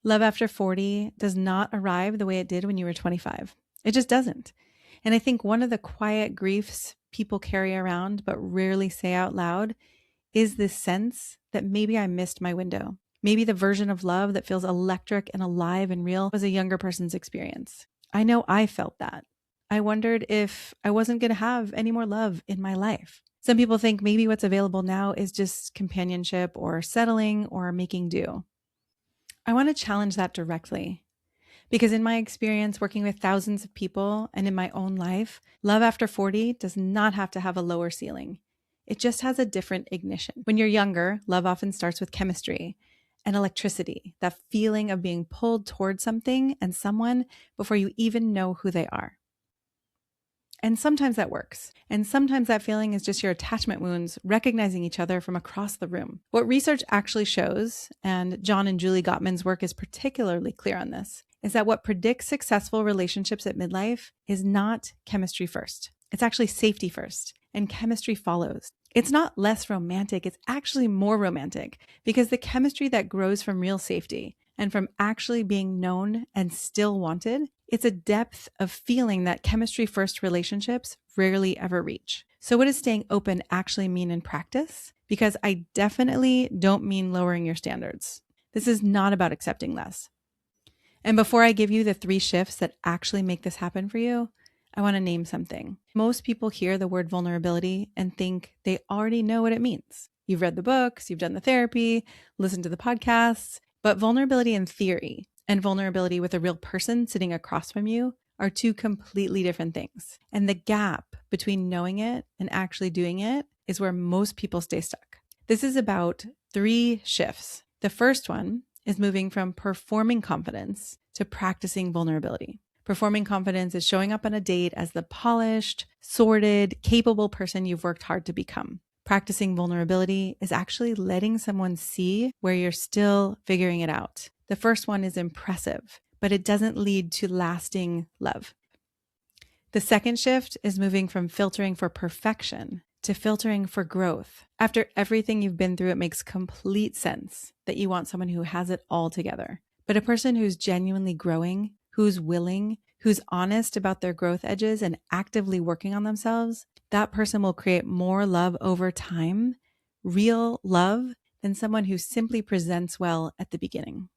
Love after 40 does not arrive the way it did when you were 25. It just doesn't. And I think one of the quiet griefs people carry around but rarely say out loud is this sense that maybe I missed my window. Maybe the version of love that feels electric and alive and real was a younger person's experience. I know I felt that. I wondered if I wasn't going to have any more love in my life. Some people think maybe what's available now is just companionship or settling or making do. I want to challenge that directly. Because in my experience working with thousands of people and in my own life, love after 40 does not have to have a lower ceiling. It just has a different ignition. When you're younger, love often starts with chemistry and electricity, that feeling of being pulled towards something and someone before you even know who they are. And sometimes that works. And sometimes that feeling is just your attachment wounds recognizing each other from across the room. What research actually shows, and John and Julie Gottman's work is particularly clear on this, is that what predicts successful relationships at midlife is not chemistry first. It's actually safety first, and chemistry follows. It's not less romantic, it's actually more romantic, because the chemistry that grows from real safety and from actually being known and still wanted, it's a depth of feeling that chemistry first relationships rarely ever reach. So what does staying open actually mean in practice? Because I definitely don't mean lowering your standards. This is not about accepting less. And before I give you the 3 shifts that actually make this happen for you, I want to name something. Most people hear the word vulnerability and think they already know what it means. You've read the books, you've done the therapy, listened to the podcasts, but vulnerability in theory and vulnerability with a real person sitting across from you are 2 completely different things. And the gap between knowing it and actually doing it is where most people stay stuck. This is about 3 shifts. The first one is moving from performing confidence to practicing vulnerability. Performing confidence is showing up on a date as the polished, sorted, capable person you've worked hard to become. Practicing vulnerability is actually letting someone see where you're still figuring it out. The first one is impressive, but it doesn't lead to lasting love. The second shift is moving from filtering for perfection to filtering for growth. After everything you've been through, it makes complete sense that you want someone who has it all together. But a person who's genuinely growing, who's willing, who's honest about their growth edges and actively working on themselves, that person will create more love over time, real love, than someone who simply presents well at the beginning.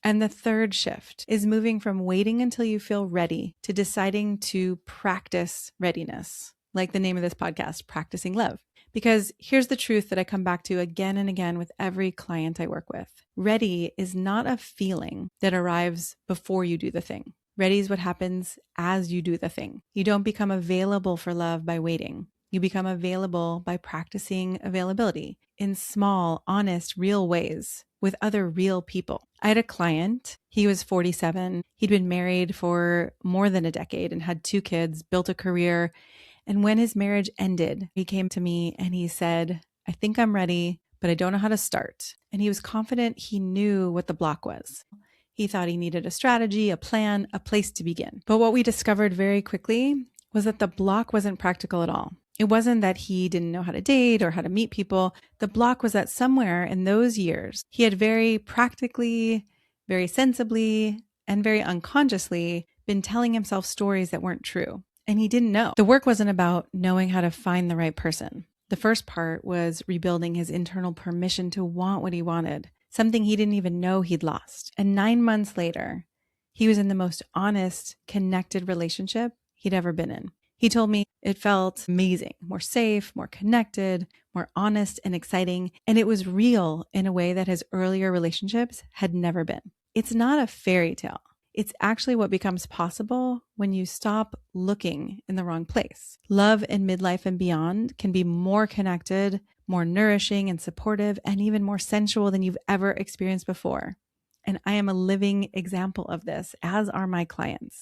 And the third shift is moving from waiting until you feel ready to deciding to practice readiness, like the name of this podcast, Practicing Love. Because here's the truth that I come back to again and again with every client I work with. Ready is not a feeling that arrives before you do the thing. Ready is what happens as you do the thing. You don't become available for love by waiting. You become available by practicing availability in small, honest, real ways with other real people. I had a client, he was 47. He'd been married for more than a decade and had 2 kids, built a career. And when his marriage ended, he came to me and he said, I think I'm ready, but I don't know how to start. And he was confident he knew what the block was. He thought he needed a strategy, a plan, a place to begin. But what we discovered very quickly was that the block wasn't practical at all. It wasn't that he didn't know how to date or how to meet people. The block was that somewhere in those years, he had very practically, very sensibly, and very unconsciously been telling himself stories that weren't true. And he didn't know. The work wasn't about knowing how to find the right person. The first part was rebuilding his internal permission to want what he wanted, something he didn't even know he'd lost. And 9 months later, he was in the most honest, connected relationship he'd ever been in. He told me it felt amazing, more safe, more connected, more honest and exciting. And it was real in a way that his earlier relationships had never been. It's not a fairy tale. It's actually what becomes possible when you stop looking in the wrong place. Love in midlife and beyond can be more connected, more nourishing and supportive, and even more sensual than you've ever experienced before. And I am a living example of this, as are my clients.